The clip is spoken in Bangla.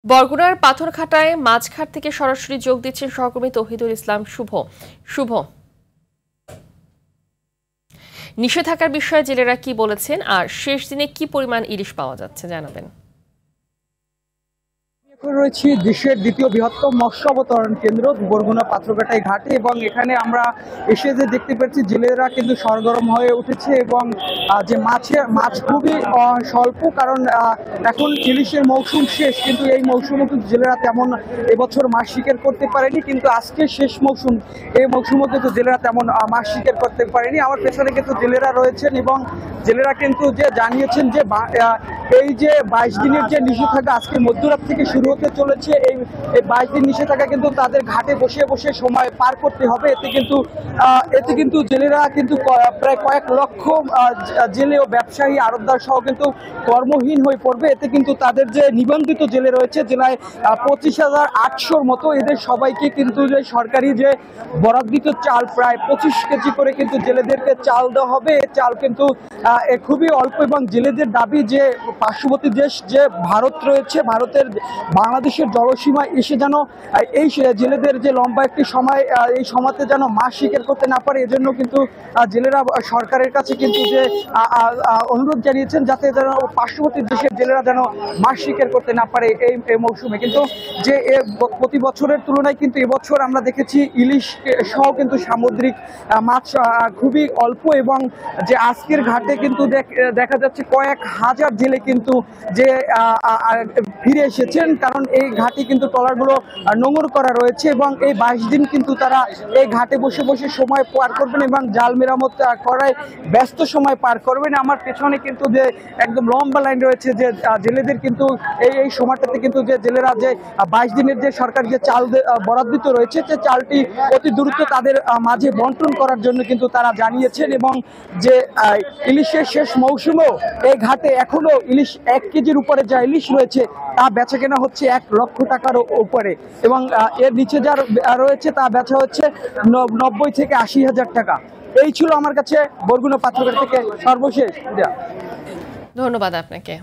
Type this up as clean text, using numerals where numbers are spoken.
বরগুনার পাথরঘাটায় মাছঘাট থেকে সরাসরি যোগ দিচ্ছেন সহকর্মী তৌহিদুল ইসলাম শুভ। শুভ, নিষেধাজ্ঞার বিষয়ে জেলেরা কি বলেছেন আর শেষ দিনে কি পরিমাণ ইলিশ পাওয়া যাচ্ছে জানাবেন। রয়েছি দেশের দ্বিতীয় বৃহত্তম মৎস্য অবতরণ কেন্দ্র বরগুনা পাথরঘাটায় ঘাটে, এবং এখানে আমরা এসে যে দেখতে পাচ্ছি জেলেরা কিন্তু সরগরম হয়ে উঠেছে এবং যে মাছ খুবই স্বল্প, কারণ এখন ইলিশের মৌসুম শেষ, কিন্তু এই মৌসুমে কিন্তু জেলেরা তেমন এবছর মাছ শিকার করতে পারেনি, কিন্তু আজকে শেষ মৌসুম, এই মৌসুমে কিন্তু জেলেরা তেমন মাছ শিকার করতে পারেনি। আমার পেছনে কিন্তু জেলেরা রয়েছেন এবং জেলেরা কিন্তু যে জানিয়েছেন যে এই যে 22 দিনের যে নিষেধাজ্ঞা আজকে মধ্যরাত থেকে শুরু হতে চলেছে, এই 22 দিন নিষেধাজ্ঞা কিন্তু তাদের ঘাটে বসে বসে সময় পার করতে হবে। এতে কিন্তু জেলেরা কিন্তু প্রায় কয়েক লক্ষ জেলে ও ব্যবসায়ী আড়তদার সহ কিন্তু কর্মহীন হয়ে পড়বে। এতে কিন্তু তাদের যে নিবন্ধিত জেলে রয়েছে জেলায় 25,800-র মতো, এদের সবাইকে কিন্তু যে সরকারি যে বরাদ্দিত চাল প্রায় 25 কেজি করে কিন্তু জেলেদেরকে চাল দেওয়া হবে। চাল কিন্তু খুবই অল্প, এবং জেলেদের দাবি যে পার্শ্ববর্তী দেশ যে ভারত রয়েছে, ভারতের বাংলাদেশের জলসীমায় এসে যেন এই জেলেদের যে লম্বা একটি সময়, এই সময়তে যেন মাছ শিকার করতে না পারে, এজন্য কিন্তু জেলেরা সরকারের কাছে কিন্তু যে অনুরোধ জানিয়েছেন যাতে যেন পার্শ্ববর্তী দেশের জেলেরা যেন মাছ শিকার করতে না পারে এই মৌসুমে। কিন্তু যে প্রতি বছরের তুলনায় কিন্তু এবছর আমরা দেখেছি ইলিশ সহ কিন্তু সামুদ্রিক মাছ খুবই অল্প, এবং যে আজকের ঘাটে কিন্তু দেখা যাচ্ছে কয়েক হাজার জেলে কিন্তু যে ফিরে এসেছেন, কারণ এই ঘাটে কিন্তু ট্রলারগুলো নোঙর করা রয়েছে এবং এই 22 দিন কিন্তু তারা এই ঘাটে বসে বসে সময় পার করবেন এবং জাল মেরামত করায় ব্যস্ত সময় পার করবেন। আমার পেছনে কিন্তু যে একদম লম্বা লাইন রয়েছে যে জেলেদের কিন্তু এই সময়টাতে কিন্তু যে জেলেরা যে 22 দিনের যে সরকার যে চাল বরাদ্দিত রয়েছে, যে চালটি অতি দ্রুত তাদের মাঝে বন্টন করার জন্য কিন্তু তারা জানিয়েছেন, এবং যে ইলিশের শেষ মৌসুমেও এই ঘাটে এখনো ইলিশ 1 কেজির উপরে যা ইলিশ রয়েছে তা বেচা কেনা হচ্ছে 1 লক্ষ টাকার উপরে, এবং এর নিচে যা রয়েছে তা বেচা হচ্ছে 90 থেকে 80,000 টাকা। এই ছিল আমার কাছে বরগুনা পাথরঘাটা থেকে সর্বশেষ। ধন্যবাদ আপনাকে।